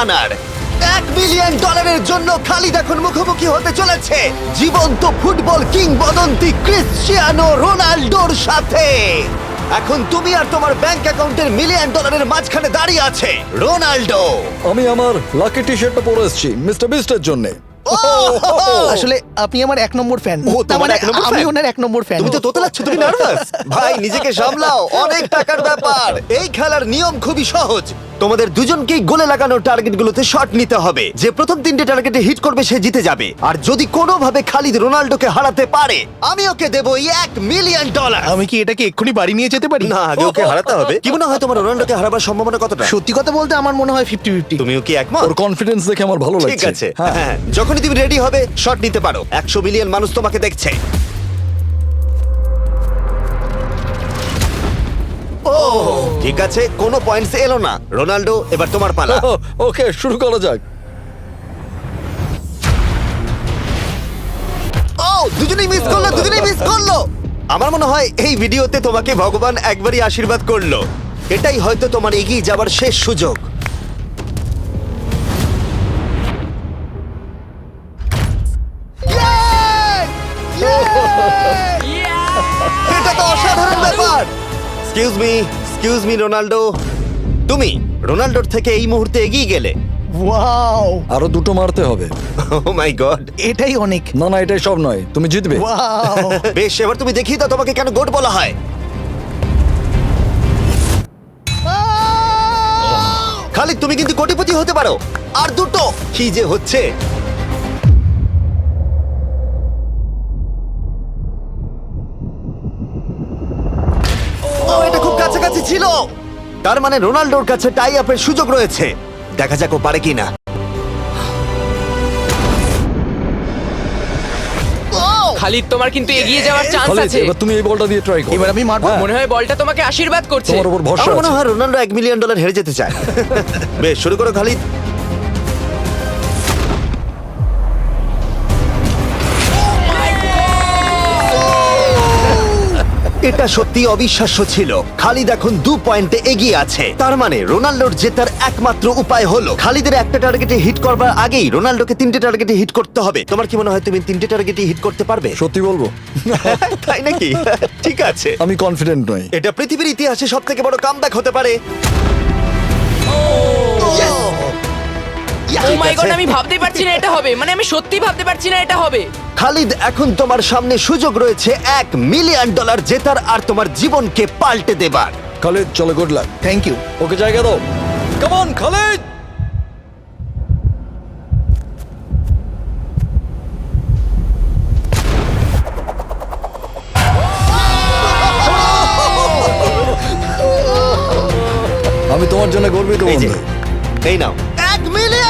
আনার। $1 মিলিয়ন জন্য খালিদ এখন মুখোমুখি হতে চলেছে জীবন্ত ফুটবল কিংবদন্তি ক্রিশ্চিয়ানো রোনাল্ডোর সাথে। এখন তুমি আর তোমার ব্যাংক অ্যাকাউন্টের $1 মিলিয়ন মাঝখানে দাঁড়িয়ে আছে রোনাল্ডো। আমি আমার লাকি টি শার্টটা পরে এসেছি মিস্টার বিস্টের জন্য। আসলে আপনি আমার 1 নম্বর ফ্যান। ও, তোমার এক নম্বর আমি fan? ওনার 1 নম্বর ফ্যান। তুমি তো তোতলাচ্ছ, তুমি নার্ভাস। ভাই নিজেকে সামলাও, অনেক টাকার ব্যাপার। এই খেলার নিয়ম খুবই সহজ। তোমাদের দুজনকেই গোলে লাগানো টার্গেটগুলোতে শট নিতে হবে। যে প্রথম 3টে টার্গেটে হিট করবে সে জিতে যাবে। আর যদি কোনোভাবে খালিদ রোনাল্ডোকে হারাতে পারে আমি ওকে দেবো $1 মিলিয়ন। আমি কি এটাকে এক্ষুনি বাড়ি নিয়ে যেতে পারি? না, আগে ওকে হারাতে হবে। কি মনে হয় তোমার রোনাল্ডোকে হারাবার সম্ভাবনা কতটা? সত্যি কথা বলতে আমার মনে হয় 50-50। তুমিও কি একমত? ওর কনফিডেন্স দেখে আমার ভালো লাগছে। ঠিক আছে, হ্যাঁ হ্যাঁ, যখনই তুমি রেডি হবে শট নিতে পারো। 100 মিলিয়ন মানুষ তোমাকে দেখছে। ও ঠিক আছে, কোনো পয়েন্টস এলো না। রোনাল্ডো, এবার তোমার পালা। ওকে শুরু করা যাক। ও দুজনেই মিস করলো, দুজনেই মিস করলো। আমার মনে হয় এই ভিডিওতে তোমাকে ভগবান একবারই আশীর্বাদ করলো। এটাই হয়তো তোমার এগিয়ে যাবার শেষ সুযোগ। এটা তো অসাধারণ ব্যাপার। এক্সকিউজ মি রোনাল্ডো, তুমি রোনাল্ডোর থেকে এই মুহূর্তে এগিয়ে গেলে। ওয়াও, আরো দুটো মারতে হবে। ও মাই গড। এটাই অনেক। না না এটাই সব নয়, তুমি জিতবে। ওয়াও। বেশ, এবার তুমি দেখিয়ে দাও তোমাকে কেন গোট বলা হয়। খালিদ তুমি কিন্তু কোটিপতি হতে পারো। আর দুটো কি যে হচ্ছে। ও এটা খুব কাছাকাছি ছিল। তার মানে রোনাল্ডোর কাছে টাই আপের সুযোগ রয়েছে। দেখা যাক ও পারে কিনা। খালিদ তোমার কিন্তু এগিয়ে যাওয়ার চান্স খালিদ, আছে। এবার তুমি এই বলটা দিয়ে ট্রাই করো। এবার আমি মারবো। হ্যাঁ, মনে হয় বলটা তোমাকে আশীর্বাদ করছে। তোমার উপর ভরসা আমার মনে আছে। হয় রোনাল্ডো $1 মিলিয়ন হেরে যেতে চায়। বেশ, শুরু করো খালিদ। এটা সত্যি অবিশ্বাস্য ছিল। খালিদ এখন 2 পয়েন্টে এগিয়ে আছে। তার মানে রোনাল্ডোর জেতার একমাত্র উপায় হলো খালিদের একটা টার্গেটে হিট করবার আগেই রোনাল্ডোকে 3টে টার্গেটে হিট করতে হবে। তোমার কি মনে হয় তুমি 3টে টার্গেটে হিট করতে পারবে? সত্যি বলবো তাই নাকি? ঠিক আছে, আমি কনফিডেন্ট নই। এটা পৃথিবীর ইতিহাসে সবথেকে বড় কামব্যাক হতে পারে। ও মাই ঠিক গড, আছে। আমি ভাবতেই পারছি না এটা হবে। মানে আমি সত্যি ভাবতে পারছি না এটা হবে। খালিদ, এখন তোমার সামনে সুযোগ রয়েছে $1 মিলিয়ন জেতার আর তোমার জীবনকে পাল্টে দেবার। খালিদ চলো, good luck. Thank you. Okay জায়গা দাও। Come on Khalid. আমি তোমার জন্য গর্বিত এই যে, বন্ধু। এই নাও $1 মিলিয়ন।